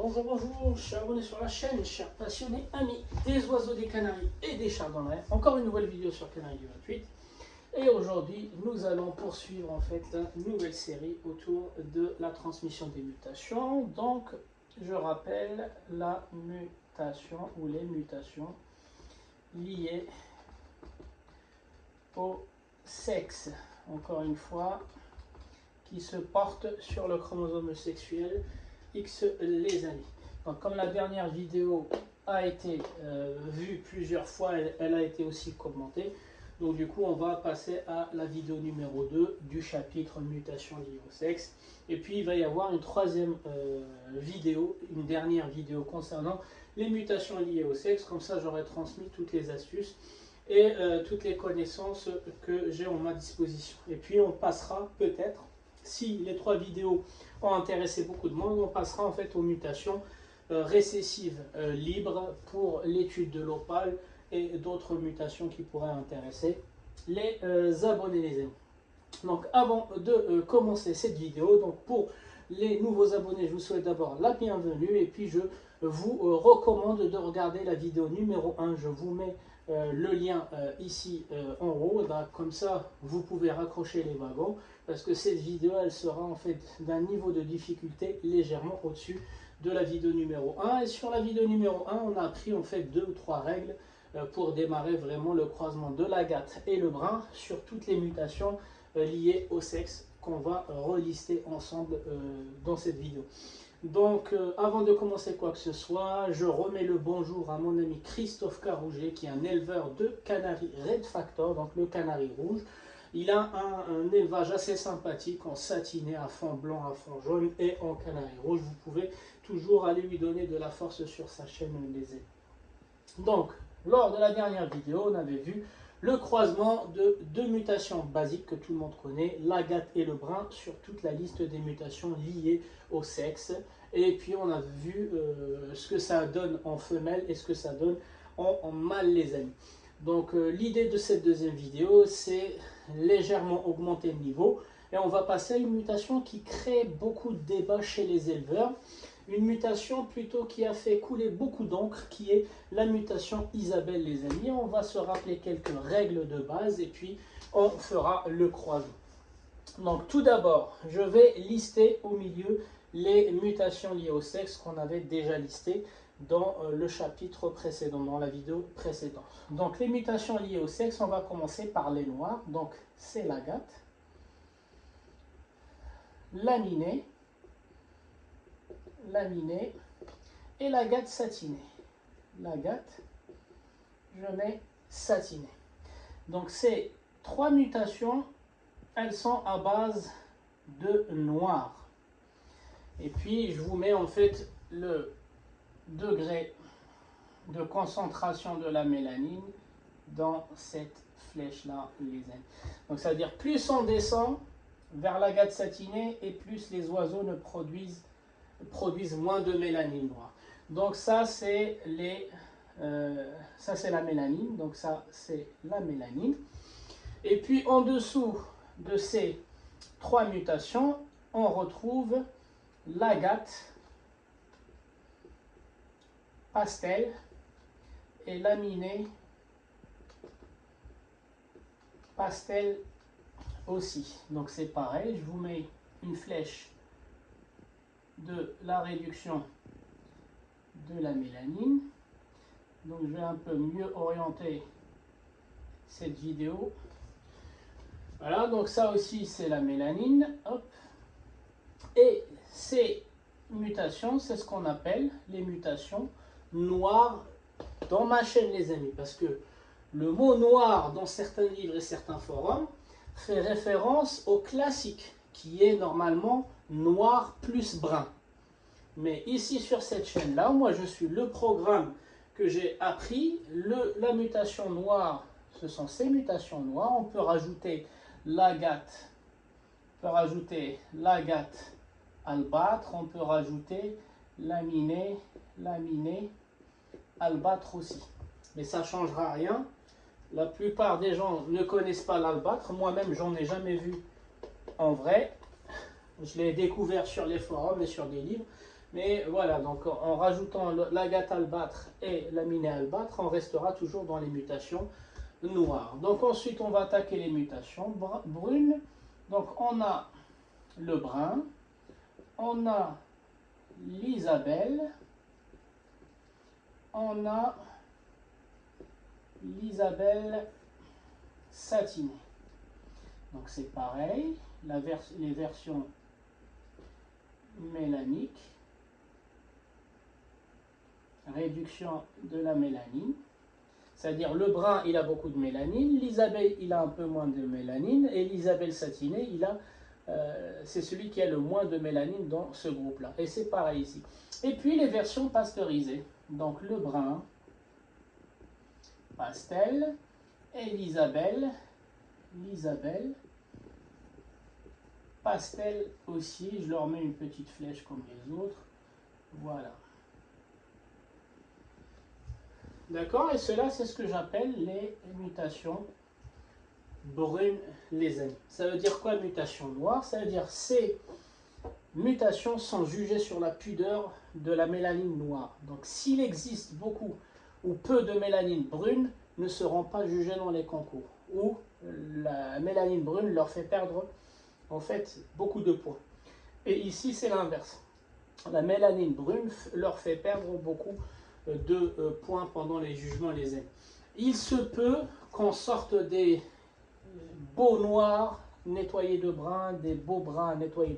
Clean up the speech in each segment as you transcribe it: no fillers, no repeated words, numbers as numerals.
Bonjour, bonjour, chers abonnés sur la chaîne, chers passionnés, amis des oiseaux, des canaris et des chats dans l'air. Encore une nouvelle vidéo sur Canaries du 28. Et aujourd'hui, nous allons poursuivre en fait une nouvelle série autour de la transmission des mutations. Donc, je rappelle la mutation ou les mutations liées au sexe. Encore une fois, qui se portent sur le chromosome sexuel X les amis. Donc comme la dernière vidéo a été vue plusieurs fois, elle a été aussi commentée. Donc du coup on va passer à la vidéo numéro 2 du chapitre mutation liée au sexe. Et puis il va y avoir une troisième vidéo, une dernière vidéo concernant les mutations liées au sexe. Comme ça j'aurai transmis toutes les astuces et toutes les connaissances que j'ai en ma disposition. Et puis on passera peut-être, si les trois vidéos ont intéressé beaucoup de monde, on passera en fait aux mutations récessives libres pour l'étude de l'opale et d'autres mutations qui pourraient intéresser les abonnés, les amis. Donc avant de commencer cette vidéo, donc pour les nouveaux abonnés, je vous souhaite d'abord la bienvenue et puis je vous recommande de regarder la vidéo numéro 1. Je vous mets le lien ici en haut, comme ça vous pouvez raccrocher les wagons parce que cette vidéo elle sera en fait d'un niveau de difficulté légèrement au-dessus de la vidéo numéro 1. Et sur la vidéo numéro 1 on a appris en fait 2 ou 3 règles pour démarrer vraiment le croisement de l'agate et le brun sur toutes les mutations liées au sexe qu'on va relister ensemble dans cette vidéo. Donc avant de commencer quoi que ce soit, je remets le bonjour à mon ami Christophe Carouget qui est un éleveur de canaris Red Factor, donc le canari rouge. Il a un élevage assez sympathique en satiné à fond blanc, à fond jaune et en canari rouge. Vous pouvez toujours aller lui donner de la force sur sa chaîne les amis. Donc lors de la dernière vidéo, on avait vu le croisement de 2 mutations basiques que tout le monde connaît, l'agate et le brun, sur toute la liste des mutations liées au sexe. Et puis on a vu ce que ça donne en femelle et ce que ça donne en mâle les amis. Donc l'idée de cette deuxième vidéo, c'est légèrement augmenter le niveau. Et on va passer à une mutation qui crée beaucoup de débats chez les éleveurs. Une mutation plutôt qui a fait couler beaucoup d'encre, qui est la mutation Isabelle les amis. On va se rappeler quelques règles de base et puis on fera le croisement. Donc tout d'abord, je vais lister au milieu les mutations liées au sexe qu'on avait déjà listées dans le chapitre précédent, dans la vidéo précédente. Donc les mutations liées au sexe, on va commencer par les noirs. Donc c'est l'agate, laminé et l'agate satinée. L'agate, je mets satinée. Donc ces 3 mutations, elles sont à base de noir. Et puis je vous mets en fait le degré de concentration de la mélanine dans cette flèche là les amis. Donc ça veut dire plus on descend vers l'agate satinée et plus les oiseaux ne produisent moins de mélanine noire. Donc ça c'est la mélanine, donc ça c'est la mélanine. Et puis en dessous de ces 3 mutations, on retrouve l'agate pastel et laminé pastel aussi. Donc c'est pareil, je vous mets une flèche de la réduction de la mélanine. Donc je vais un peu mieux orienter cette vidéo. Voilà, donc ça aussi c'est la mélanine. Hop. Et ces mutations, c'est ce qu'on appelle les mutations noires dans ma chaîne les amis. Parce que le mot noir dans certains livres et certains forums fait référence au classique qui est normalement noir plus brun. Mais ici sur cette chaîne là, moi je suis le programme que j'ai appris, la mutation noire, ce sont ces mutations noires. On peut rajouter l'agate, albâtre, on peut rajouter laminé, albâtre aussi. Mais ça ne changera rien. La plupart des gens ne connaissent pas l'albâtre. Moi-même, j'en ai jamais vu en vrai. Je l'ai découvert sur les forums et sur des livres. Mais voilà, donc en rajoutant l'agate albâtre et laminé albâtre, on restera toujours dans les mutations noires. Donc ensuite, on va attaquer les mutations brunes. Donc on a le brun, on a l'Isabelle, on a l'Isabelle satinée. Donc c'est pareil, les versions mélaniques, réduction de la mélanine, c'est-à-dire le brun il a beaucoup de mélanine, l'Isabelle il a un peu moins de mélanine, et l'Isabelle satinée c'est celui qui a le moins de mélanine dans ce groupe-là. Et c'est pareil ici. Et puis les versions pasteurisées, donc le brun, pastel, et l'Isabelle pastel aussi. Je leur mets une petite flèche comme les autres. Voilà. D'accord? Et cela, c'est ce que j'appelle les mutations brunes, les amis. Ça veut dire quoi, mutation noire? Ça veut dire ces mutations sont jugées sur la pudeur de la mélanine noire. Donc, s'il existe beaucoup ou peu de mélanine brune, ne seront pas jugés dans les concours. Ou la mélanine brune leur fait perdre, en fait, beaucoup de points. Et ici, c'est l'inverse. La mélanine brune leur fait perdre beaucoup de points pendant les jugements, les amis. Il se peut qu'on sorte des beaux noirs nettoyés de brun, des beaux bruns nettoyés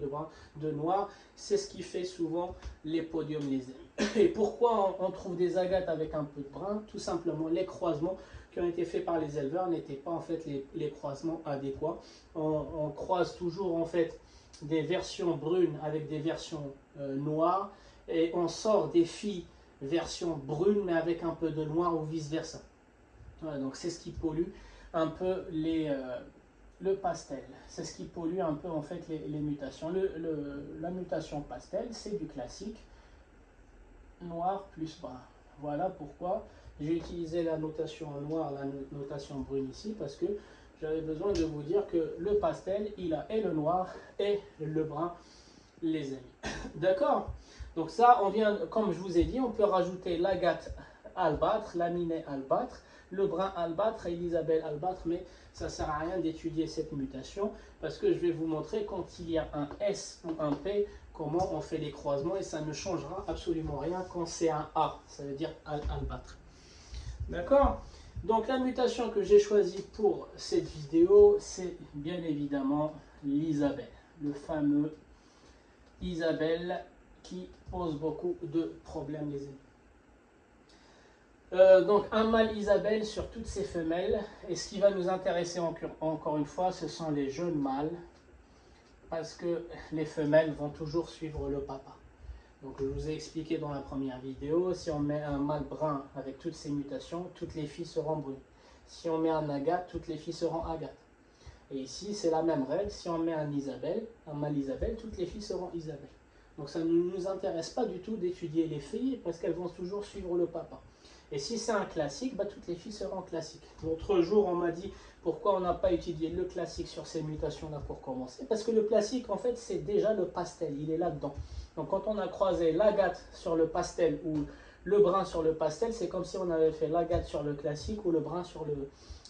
de noir. C'est ce qui fait souvent les podiums, les amis. Et pourquoi on trouve des agates avec un peu de brun? Tout simplement, les croisements qui ont été faits par les éleveurs n'étaient pas en fait les croisements adéquats. On croise toujours en fait des versions brunes avec des versions noires, et on sort des filles version brune mais avec un peu de noir ou vice versa. Voilà, donc c'est ce qui pollue un peu le pastel. C'est ce qui pollue un peu en fait les mutations. La mutation pastel, c'est du classique noir plus brun. Voilà pourquoi j'ai utilisé la notation noire, la notation brune ici, parce que j'avais besoin de vous dire que le pastel, il a et le noir et le brun, les amis. D'accord? Donc ça, on vient, comme je vous ai dit, on peut rajouter l'agate albâtre, laminé albâtre, le brun albâtre et l'Isabelle albâtre, mais ça ne sert à rien d'étudier cette mutation, parce que je vais vous montrer quand il y a un S ou un P, comment on fait les croisements, et ça ne changera absolument rien quand c'est un A, ça veut dire albâtre. D'accord? Donc la mutation que j'ai choisie pour cette vidéo, c'est bien évidemment l'Isabelle, le fameux Isabelle qui pose beaucoup de problèmes, les amis. Donc un mâle Isabelle sur toutes ses femelles, et ce qui va nous intéresser encore une fois, ce sont les jeunes mâles, parce que les femelles vont toujours suivre le papa. Donc je vous ai expliqué dans la première vidéo, si on met un mâle brun avec toutes ses mutations, toutes les filles seront brunes. Si on met un agate, toutes les filles seront agates. Et ici, c'est la même règle, si on met un mâle Isabelle, toutes les filles seront Isabelle. Donc ça ne nous intéresse pas du tout d'étudier les filles, parce qu'elles vont toujours suivre le papa. Et si c'est un classique, bah, toutes les filles seront classiques. L'autre jour, on m'a dit pourquoi on n'a pas étudié le classique sur ces mutations-là pour commencer. Parce que le classique, en fait, c'est déjà le pastel, il est là-dedans. Donc quand on a croisé l'agate sur le pastel ou le brun sur le pastel, c'est comme si on avait fait l'agate sur le classique ou le brun sur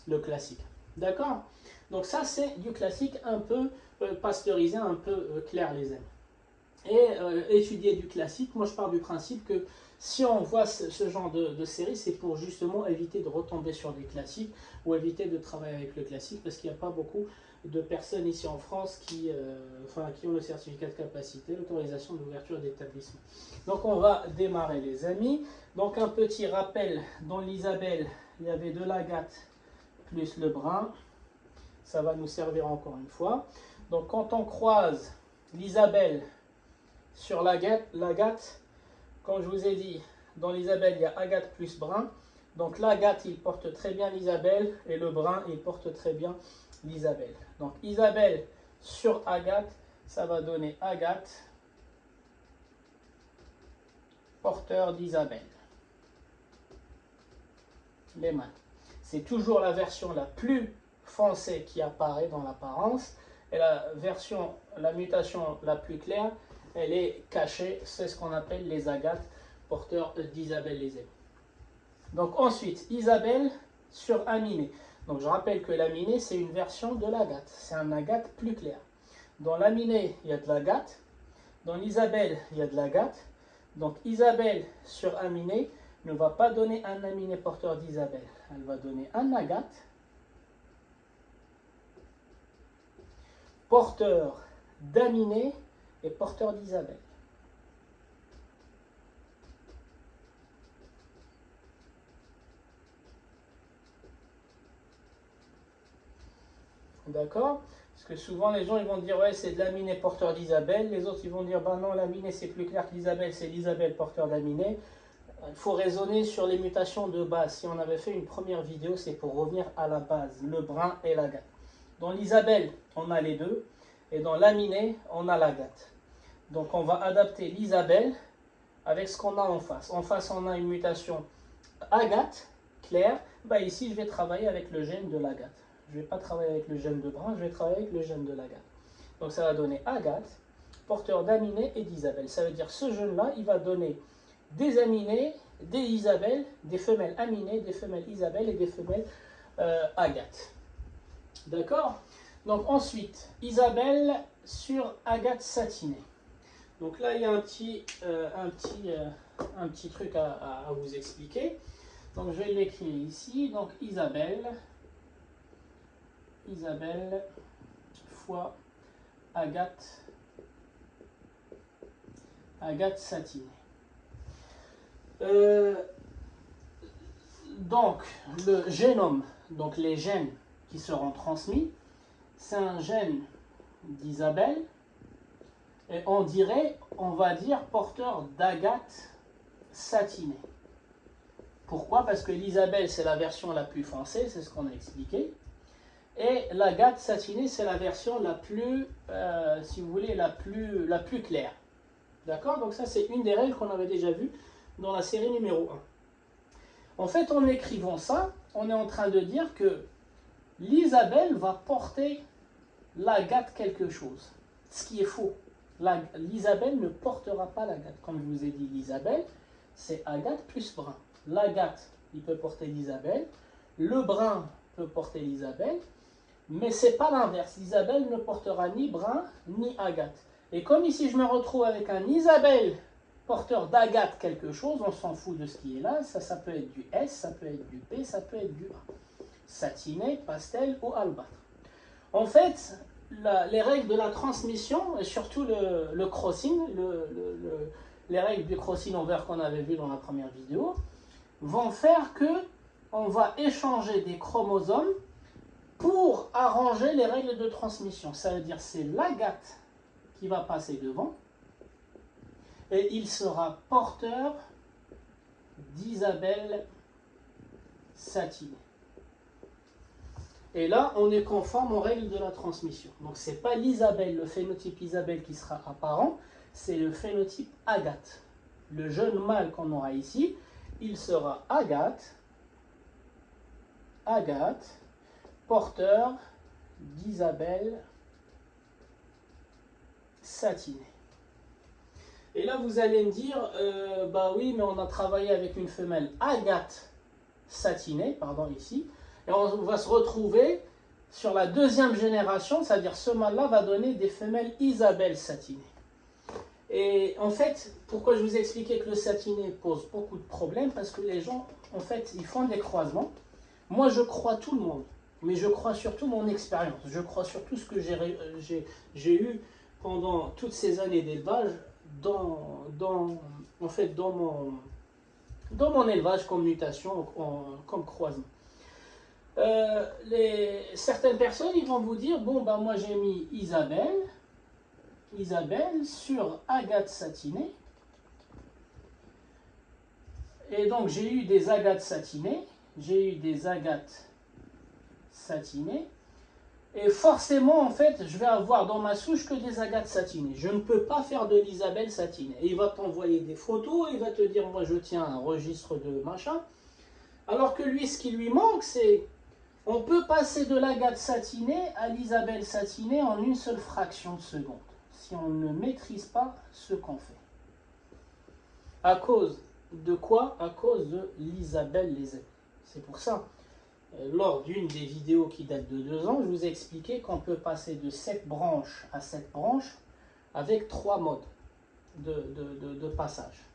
le classique. D'accord? Donc ça, c'est du classique un peu pasteurisé, un peu clair, les amis. Et étudier du classique, moi je pars du principe que si on voit ce genre de série, c'est pour justement éviter de retomber sur des classiques ou éviter de travailler avec le classique, parce qu'il n'y a pas beaucoup de personnes ici en France qui ont le certificat de capacité, l'autorisation d'ouverture d'établissement. Donc on va démarrer, les amis. Donc un petit rappel, dans l'Isabelle, il y avait de l'agate plus le brun. Ça va nous servir encore une fois. Donc quand on croise l'Isabelle sur l'agate, comme je vous ai dit, dans l'Isabelle, il y a agate plus brun. Donc l'agate, il porte très bien l'Isabelle, et le brun, il porte très bien l'Isabelle. Donc Isabelle sur agate, ça va donner agate, porteur d'Isabelle. Les mâles. C'est toujours la version la plus foncée qui apparaît dans l'apparence, et la mutation la plus claire, elle est cachée. C'est ce qu'on appelle les agates porteurs d'Isabelle les amis. Donc ensuite, Isabelle sur aminé. Donc je rappelle que l'aminé, c'est une version de l'agate. C'est un agate plus clair. Dans l'aminé, il y a de l'agate. Dans l'Isabelle, il y a de l'agate. Donc Isabelle sur aminé ne va pas donner un aminé porteur d'Isabelle. Elle va donner un agate porteur d'aminé et porteur d'Isabelle. D'accord? Parce que souvent les gens ils vont dire ouais c'est de l'aminé porteur d'Isabelle, les autres ils vont dire bah non l'aminé c'est plus clair que l'Isabelle, c'est l'Isabelle porteur d'aminé. Il faut raisonner sur les mutations de base. Si on avait fait une première vidéo, c'est pour revenir à la base, le brun et l'agate. Dans l'Isabelle, on a les deux, et dans l'aminé, on a l'agate. Donc on va adapter l'Isabelle avec ce qu'on a en face. En face, on a une mutation agate, claire. Bah ici, je vais travailler avec le gène de l'agate. Je ne vais pas travailler avec le gène de brun, je vais travailler avec le gène de l'agate. Donc ça va donner agate, porteur d'aminé et d'Isabelle. Ça veut dire ce gène-là, il va donner des aminés, des Isabelle, des femelles aminées, des femelles Isabelle et des femelles agate. D'accord? Donc ensuite, Isabelle sur agate satinée. Donc là, il y a un petit truc à vous expliquer. Donc je vais l'écrire ici. Donc Isabelle fois agate satinée. Donc le génome, donc les gènes qui seront transmis, c'est un gène d'Isabelle et on va dire porteur d'agate satinée. Pourquoi? Parce que l'Isabelle c'est la version la plus foncée, c'est ce qu'on a expliqué, et l'agate satinée c'est la version la plus, si vous voulez, la plus claire. D'accord? Donc ça c'est une des règles qu'on avait déjà vues dans la série numéro 1. En fait, en écrivant ça, on est en train de dire que l'Isabelle va porter l'agate quelque chose. Ce qui est faux. L'Isabelle ne portera pas l'agate. Comme je vous ai dit, l'Isabelle, c'est agate plus brun. L'agate, il peut porter l'Isabelle. Le brun peut porter l'Isabelle. Mais ce n'est pas l'inverse. L'Isabelle ne portera ni brun ni agate. Et comme ici, je me retrouve avec un Isabelle porteur d'agate quelque chose, on s'en fout de ce qui est là, ça peut être du S, ça peut être du P, ça peut être du A. Satiné, pastel ou albâtre. En fait, les règles de la transmission, et surtout le crossing, les règles du crossing en vert qu'on avait vu dans la première vidéo, vont faire que on va échanger des chromosomes pour arranger les règles de transmission. Ça veut dire c'est l'agate qui va passer devant, et il sera porteur d'Isabelle satinée. Et là, on est conforme aux règles de la transmission. Donc, ce n'est pas l'Isabelle, le phénotype Isabelle qui sera apparent, c'est le phénotype agate. Le jeune mâle qu'on aura ici, il sera agate, porteur d'Isabelle satinée. Et là, vous allez me dire, bah oui, mais on a travaillé avec une femelle agate satinée, pardon, ici, et on va se retrouver sur la deuxième génération, c'est-à-dire ce mâle-là va donner des femelles Isabelle satinées. Et en fait, pourquoi je vous ai expliqué que le satiné pose beaucoup de problèmes? Parce que les gens, en fait, ils font des croisements. Moi, je crois tout le monde, mais je crois surtout mon expérience. Je crois surtout ce que j'ai eu pendant toutes ces années d'élevage dans mon élevage comme mutation, comme croisement. Certaines personnes ils vont vous dire bon bah moi j'ai mis Isabelle sur agate satinée, et donc j'ai eu des agates satinées, et forcément en fait je vais avoir dans ma souche que des agates satinées. Je ne peux pas faire de l'Isabelle satinée. Et il va t'envoyer des photos, il va te dire moi je tiens un registre de machin, alors que lui ce qui lui manque c'est on peut passer de l'agate satinée à l'Isabelle satinée en une seule fraction de seconde. si on ne maîtrise pas ce qu'on fait. À cause de quoi? À cause de l'Isabelle les amis. C'est pour ça, lors d'une des vidéos qui date de 2 ans, je vous ai expliqué qu'on peut passer de 7 branches à 7 branches avec 3 modes de passage.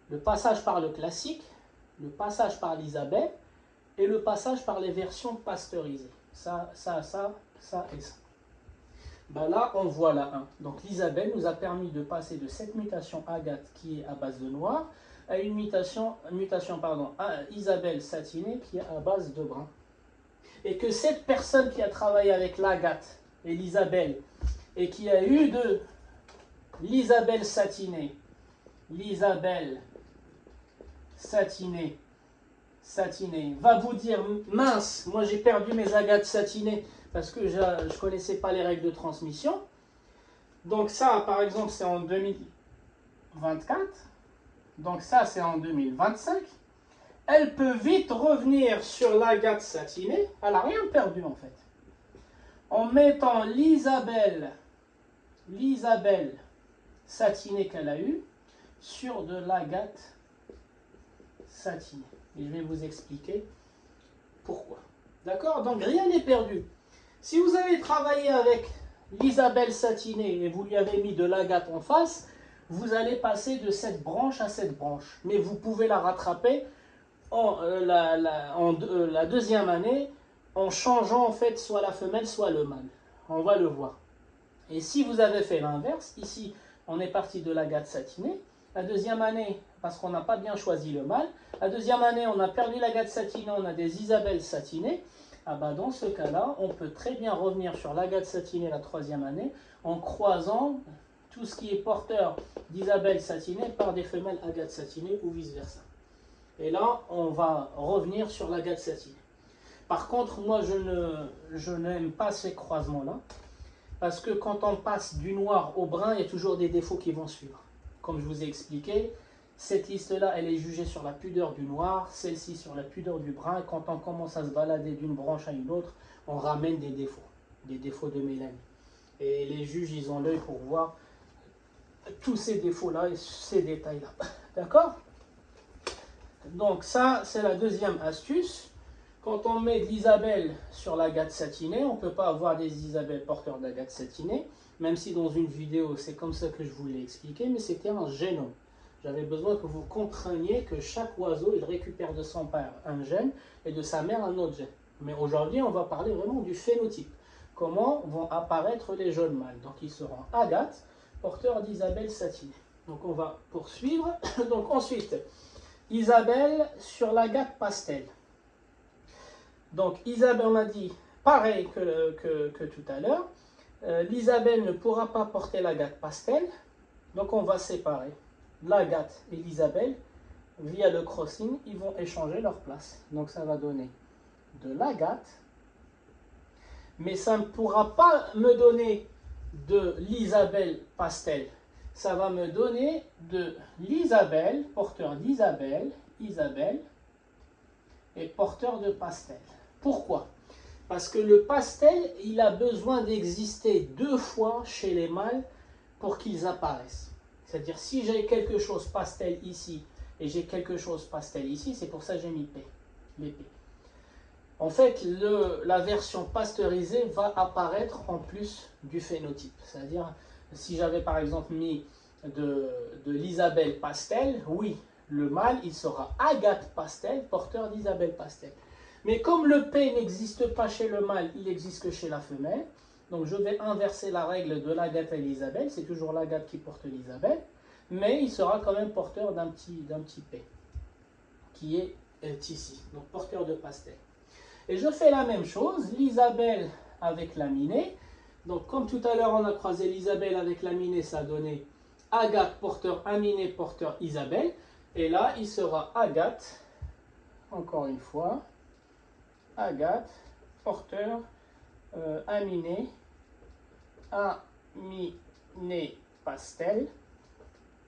Le passage par le classique, le passage par l'Isabelle et le passage par les versions pasteurisées. Ça et ça. Ben là, on voit la 1. Donc l'Isabelle nous a permis de passer de cette mutation agate qui est à base de noir à une mutation Isabelle satinée qui est à base de brun. Et que cette personne qui a travaillé avec l'agate et l'Isabelle et qui a eu de l'Isabelle satinée, va vous dire, mince, moi j'ai perdu mes agates satinées parce que je ne connaissais pas les règles de transmission. Donc ça, par exemple, c'est en 2024. Donc ça, c'est en 2025. Elle peut vite revenir sur l'agate satinée. Elle n'a rien perdu en fait. En mettant l'Isabelle satinée qu'elle a eue sur de l'agate satinée. Et je vais vous expliquer pourquoi. D'accord? Donc rien n'est perdu. Si vous avez travaillé avec l'Isabelle satinée et vous lui avez mis de l'agate en face, vous allez passer de cette branche à cette branche. Mais vous pouvez la rattraper la deuxième année en changeant en fait soit la femelle soit le mâle. On va le voir. Et si vous avez fait l'inverse, ici on est parti de l'agate satinée. La deuxième année, parce qu'on n'a pas bien choisi le mâle, la deuxième année on a perdu l'agate satinée, on a des Isabelles satinées. Ah bah dans ce cas-là, on peut très bien revenir sur l'agate satinée la troisième année en croisant tout ce qui est porteur d'Isabelle satinée par des femelles agate satinée ou vice-versa. Et là, on va revenir sur l'agate satinée. Par contre, moi, je n'aime pas ces croisements-là parce que quand on passe du noir au brun, il y a toujours des défauts qui vont suivre. Comme je vous ai expliqué, cette liste-là, elle est jugée sur la pudeur du noir, celle-ci sur la pudeur du brun. Quand on commence à se balader d'une branche à une autre, on ramène des défauts de mélanie. Et les juges, ils ont l'œil pour voir tous ces défauts-là et ces détails-là. D'accord? Donc ça, c'est la deuxième astuce. Quand on met de l'Isabelle sur l'agate satinée, on ne peut pas avoir des Isabelles porteurs d'agate satinée, même si dans une vidéo, c'est comme ça que je vous l'ai expliqué, mais c'était un génome. J'avais besoin que vous compreniez que chaque oiseau, il récupère de son père un gène et de sa mère un autre gène. Mais aujourd'hui, on va parler vraiment du phénotype. Comment vont apparaître les jeunes mâles. Donc, ils seront agates, porteurs d'Isabelle satinée. Donc, on va poursuivre. Donc, ensuite, Isabelle sur l'agate pastel. Donc, Isabelle, on a dit, pareil que tout à l'heure, l'Isabelle ne pourra pas porter l'agate pastel. Donc, on va séparer l'agate et l'Isabelle, via le crossing, ils vont échanger leur place. Donc ça va donner de l'agate, mais ça ne pourra pas me donner de l'Isabelle pastel. Ça va me donner de l'Isabelle, porteur d'Isabelle, Isabelle, et porteur de pastel. Pourquoi? Parce que le pastel, il a besoin d'exister 2 fois chez les mâles pour qu'ils apparaissent. C'est-à-dire, si j'ai quelque chose pastel ici et j'ai quelque chose pastel ici, c'est pour ça que j'ai mis P, les P. En fait, la version pasteurisée va apparaître en plus du phénotype. C'est-à-dire, si j'avais par exemple mis de l'Isabelle pastel, oui, le mâle, il sera agate pastel, porteur d'Isabelle pastel. Mais comme le P n'existe pas chez le mâle, il existe que chez la femelle, donc je vais inverser la règle de l'agate à l'Isabelle, c'est toujours l'agate qui porte l'Isabelle, mais il sera quand même porteur d'un petit P, qui est ici, donc porteur de pastel. Et je fais la même chose, l'Isabelle avec l'aminée. Donc comme tout à l'heure on a croisé l'Isabelle avec l'aminée, ça a donné agate, porteur aminé, porteur Isabelle. Et là il sera agate, encore une fois, agate, porteur aminé, aminé pastel,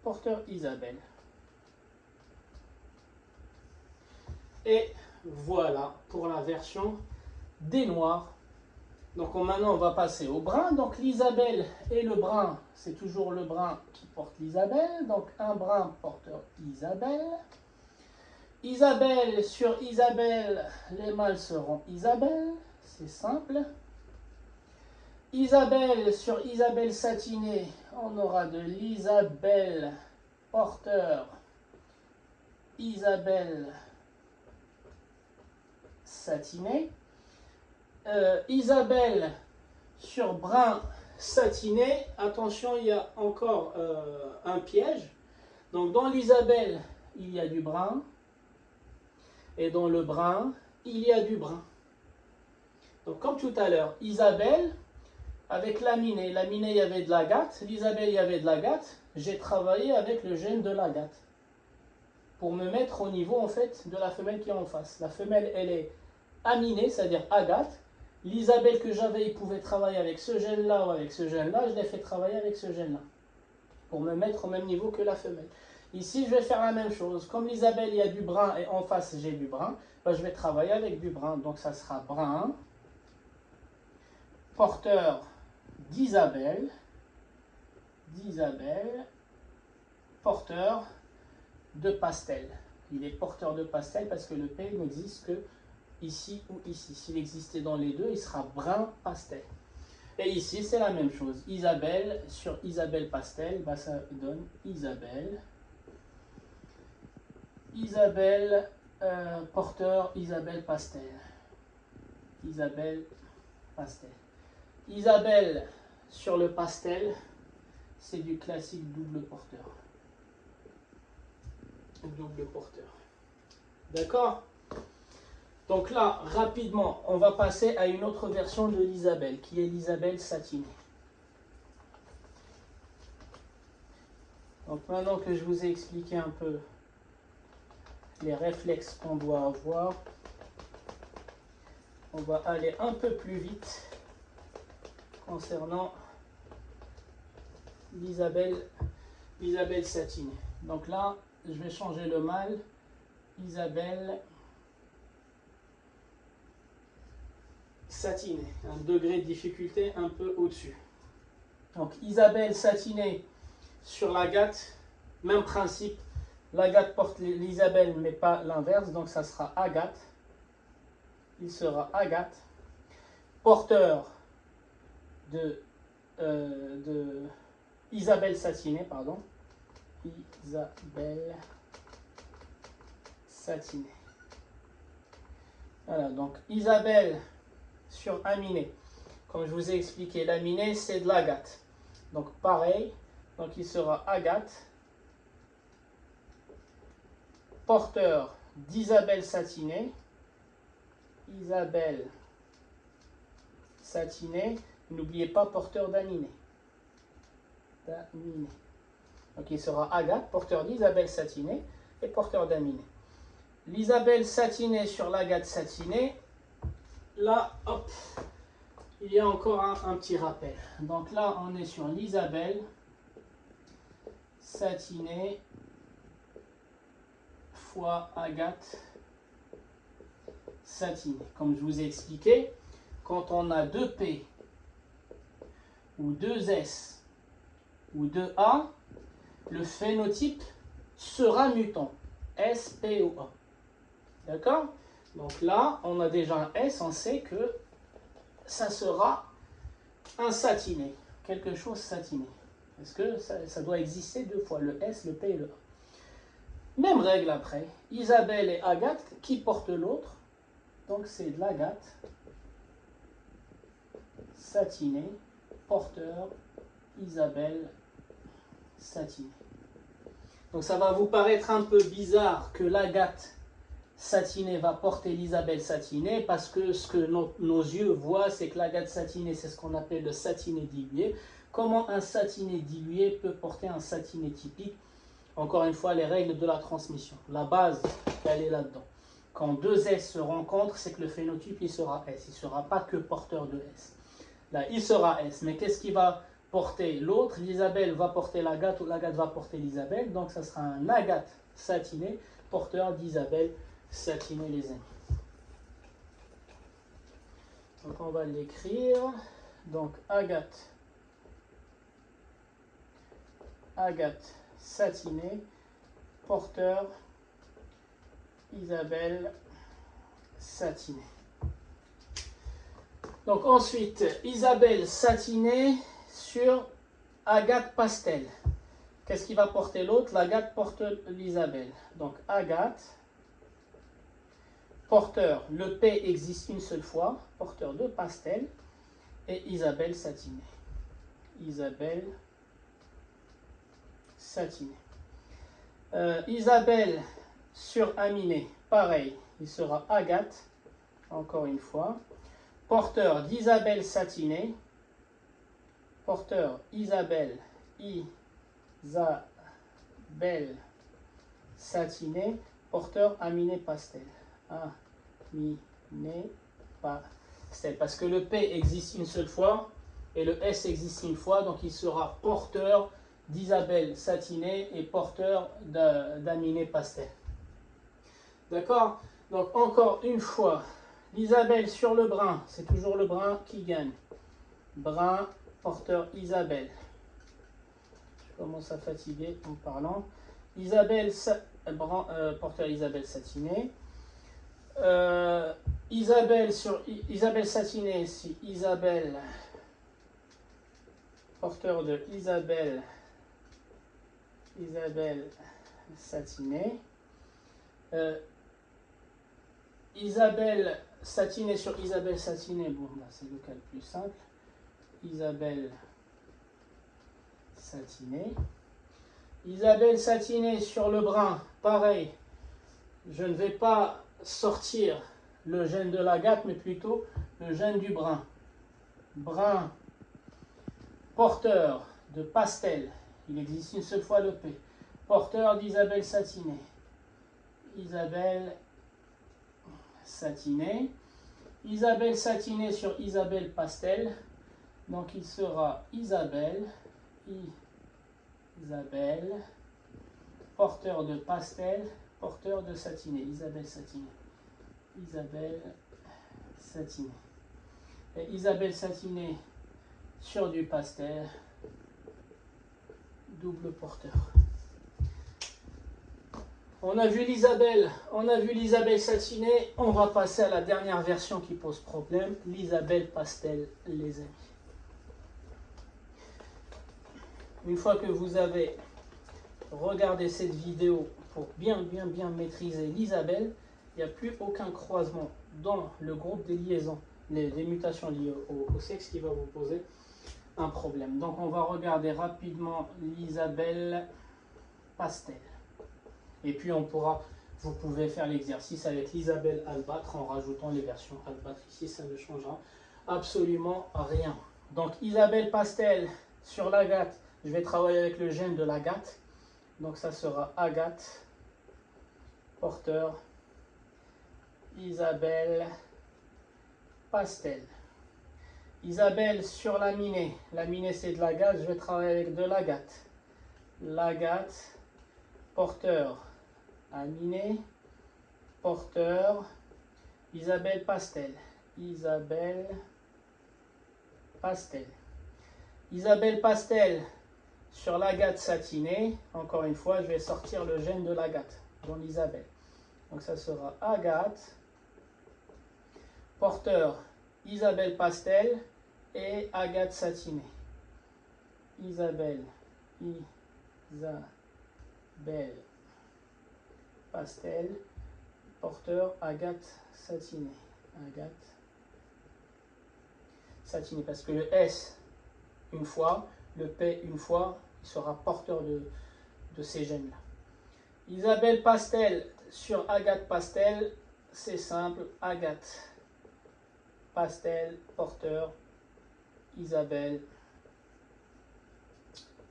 porteur Isabelle. Et voilà pour la version des noirs Donc maintenant, on va passer au brun. Donc l'Isabelle et le brun, c'est toujours le brun qui porte l'Isabelle. Donc un brun porteur Isabelle. Isabelle sur Isabelle, les mâles seront Isabelle. C'est simple. Isabelle sur Isabelle satinée, on aura de l'Isabelle porteur Isabelle satinée. Isabelle sur brun satiné, attention, il y a encore un piège. Donc dans l'Isabelle, il y a du brun. Et dans le brun, il y a du brun. Donc comme tout à l'heure, Isabelle avec laminé. Laminé, il y avait de l'agate. L'Isabelle, il y avait de l'agate. J'ai travaillé avec le gène de l'agate pour me mettre au niveau en fait de la femelle qui est en face. La femelle, elle est aminée, c'est-à-dire agate. L'Isabelle que j'avais, il pouvait travailler avec ce gène-là ou avec ce gène-là. Je l'ai fait travailler avec ce gène-là pour me mettre au même niveau que la femelle. Ici, je vais faire la même chose. Comme l'Isabelle, il y a du brun et en face, j'ai du brun, ben, je vais travailler avec du brun. Donc, ça sera brun, porteur d'Isabelle, porteur de pastel. Il est porteur de pastel parce que le P n'existe que ici ou ici. S'il existait dans les deux, il sera brun pastel. Et ici, c'est la même chose. Isabelle sur Isabelle pastel, bah, ça donne Isabelle. Isabelle porteur Isabelle pastel. Isabelle pastel. Isabelle sur le pastel, c'est du classique double porteur. Double porteur. D'accord? Donc là, rapidement, on va passer à une autre version de l'Isabelle, qui est l'Isabelle satinée. Donc maintenant que je vous ai expliqué un peu les réflexes qu'on doit avoir, on va aller un peu plus vite concernant l'Isabelle satinée. Donc là, je vais changer le mâle. Isabelle satinée. Un degré de difficulté un peu au-dessus. Donc Isabelle satinée sur l'agate, même principe. L'agate porte l'Isabelle, mais pas l'inverse. Donc ça sera agate. Il sera agate. Porteur de Isabelle satinée, pardon. Isabelle satinée. Voilà, donc Isabelle sur aminé. Comme je vous ai expliqué, l'aminé, c'est de l'agate. Donc pareil, donc il sera agate. Porteur d'Isabelle satinée. Isabelle satinée. N'oubliez pas porteur d'aminé. Donc il sera agate, porteur d'Isabelle satinée et porteur d'aminé. L'Isabelle satinée sur l'agate satinée, là, hop, il y a encore un petit rappel. Donc là, on est sur l'Isabelle satinée fois agate satinée. Comme je vous ai expliqué, quand on a 2 P ou 2 S ou 2 A, le phénotype sera mutant. S, P ou A. D'accord? Donc là, on a déjà un S, on sait que ça sera un satiné. Quelque chose satiné. Parce que ça doit exister 2 fois, le S, le P et le A. Même règle après. Isabelle et Agathe, qui porte l'autre? Donc c'est de l'agate satinée, porteur Isabelle satinée. Donc ça va vous paraître un peu bizarre que l'agate satinée va porter l'Isabelle satinée, parce que ce que nos yeux voient, c'est que l'agate satinée, c'est ce qu'on appelle le satiné dilué. Comment un satiné dilué peut porter un satiné typique? Encore une fois, les règles de la transmission. La base, elle est là-dedans. Quand 2 S se rencontrent, c'est que le phénotype, il sera S. Il ne sera pas que porteur de S. Là, il sera S. Mais qu'est-ce qui va porter l'autre? L'Isabelle va porter l'agate ou l'agate va porter l'Isabelle. Donc, ça sera un agate satiné, porteur d'Isabelle satinée, les amis. Donc on va l'écrire. Donc Agathe satinée, porteur Isabelle satinée. Donc ensuite, Isabelle satinée sur Agathe pastel. Qu'est-ce qui va porter l'autre? L'Agathe porte l'Isabelle. Donc Agathe, porteur, le P existe une seule fois, porteur de pastel, et Isabelle satinée. Isabelle satinée. Isabelle sur Aminé, pareil, il sera Agathe, encore une fois. Porteur d'Isabelle satinée, porteur Isabelle satinée, porteur Aminé pastel. Aminé pastel. Parce que le P existe une seule fois et le S existe une fois, donc il sera porteur d'Isabelle satinée et porteur d'Aminé pastel. D'accord? Donc encore une fois, l'Isabelle sur le brun, c'est toujours le brun qui gagne. Brun, porteur Isabelle. Je commence à fatiguer en parlant. Isabelle, porteur Isabelle satinée. Isabelle sur Isabelle satinée, c'est Isabelle, porteur de Isabelle satinée. Isabelle satinée sur Isabelle satinée, bon là c'est le cas le plus simple. Isabelle satinée. Isabelle satinée sur le brun, pareil. Je ne vais pas sortir le gène de l'Agathe, mais plutôt le gène du brun. Brun, porteur de pastel, il existe une seule fois le P. Porteur d'Isabelle satinée. Isabelle satinée. Isabelle satinée sur Isabelle pastel. Donc il sera Isabelle, porteur de pastel, porteur de satiné. Isabelle satinée. Isabelle satinée. Et Isabelle satinée sur du pastel, double porteur. On a vu l'Isabelle satinée, on va passer à la dernière version qui pose problème, l'Isabelle pastel, les amis. Une fois que vous avez regardé cette vidéo pour bien maîtriser l'Isabelle, il n'y a plus aucun croisement dans le groupe des liaisons, des mutations liées au sexe qui va vous poser un problème. Donc on va regarder rapidement l'Isabelle pastel. Et puis vous pouvez faire l'exercice avec l'Isabelle albâtre en rajoutant les versions albâtre ici, ça ne changera absolument rien. Donc Isabelle pastel sur l'Agathe, je vais travailler avec le gène de l'Agathe. Donc ça sera Agathe, porteur, Isabelle pastel. Isabelle sur l'Aminé, l'Aminé c'est de l'Agathe, je vais travailler avec de l'Agathe. L'Agathe, porteur, Aminé, porteur, Isabelle pastel. Isabelle pastel. Isabelle pastel sur l'Agathe satinée. Encore une fois, je vais sortir le gène de l'Agathe dans l'Isabelle. Donc ça sera Agathe, porteur, Isabelle pastel et Agathe satinée. Isabelle pastel, porteur Agathe satinée. Agathe satinée, parce que le S une fois, le P une fois, il sera porteur de ces gènes-là. Isabelle pastel sur Agathe pastel, c'est simple, Agathe pastel, porteur, Isabelle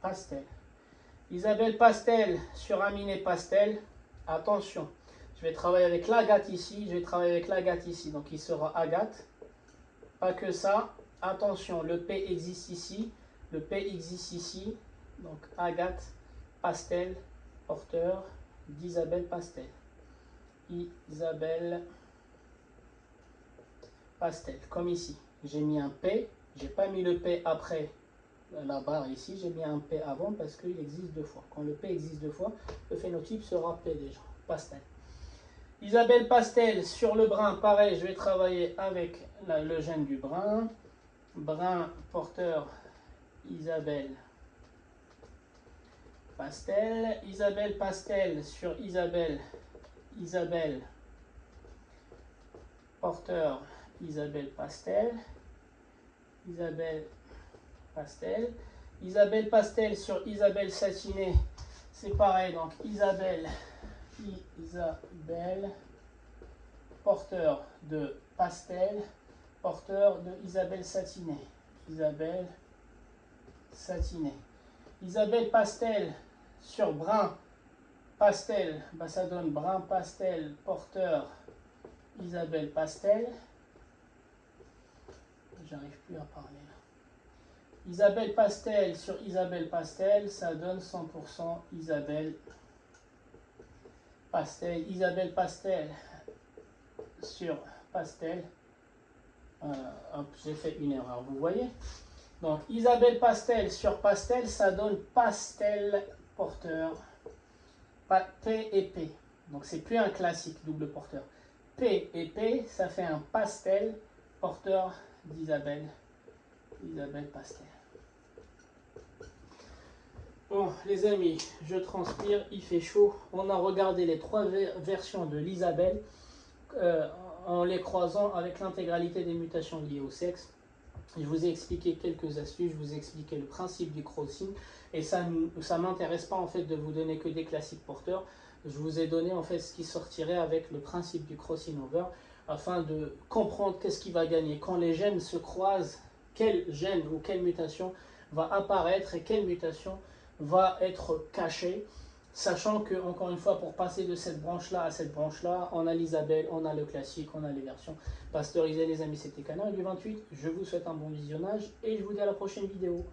pastel. Isabelle pastel sur Aminé pastel, attention, je vais travailler avec l'Agathe ici, je vais travailler avec l'Agathe ici, donc il sera Agathe. Pas que ça, attention, le P existe ici, le P existe ici, donc Agathe pastel, porteur d'Isabelle pastel. Isabelle pastel, comme ici. J'ai mis un P, j'ai pas mis le P après la barre ici, j'ai mis un P avant parce qu'il existe deux fois. Quand le P existe deux fois, le phénotype sera P déjà, pastel. Isabelle Pastel, sur le brun, pareil, je vais travailler avec le gène du brun. Brun, porteur, Isabelle Pastel. Isabelle Pastel, sur Isabelle, porteur, Isabelle Pastel. Isabelle Pastel. Isabelle Pastel sur Isabelle Satinée, c'est pareil, donc Isabelle, porteur de pastel, porteur de Isabelle Satinée. Isabelle Satinée. Isabelle Pastel sur brun pastel, bah ça donne brun pastel, porteur Isabelle Pastel. J'arrive plus à parler là. Isabelle Pastel sur Isabelle Pastel, ça donne 100% Isabelle Pastel. Isabelle Pastel sur Pastel. Hop, j'ai fait une erreur, vous voyez. Donc Isabelle Pastel sur Pastel, ça donne pastel porteur. P et P. Donc c'est plus un classique double porteur. P et P, ça fait un pastel porteur d'Isabelle. Isabelle Pastel. Bon, les amis, je transpire, il fait chaud. On a regardé les trois versions de l'Isabelle en les croisant avec l'intégralité des mutations liées au sexe. Je vous ai expliqué quelques astuces, je vous ai expliqué le principe du crossing. Et ça ne m'intéresse pas en fait de vous donner que des classiques porteurs. Je vous ai donné en fait ce qui sortirait avec le principe du crossing over afin de comprendre qu'est-ce qui va gagner. Quand les gènes se croisent, quel gène ou quelle mutation va apparaître et quelle mutation va être cachée, sachant que, encore une fois, pour passer de cette branche-là à cette branche-là, on a l'Isabelle, on a le classique, on a les versions pasteurisées. Les amis, c'était Canal du 28. Je vous souhaite un bon visionnage et je vous dis à la prochaine vidéo.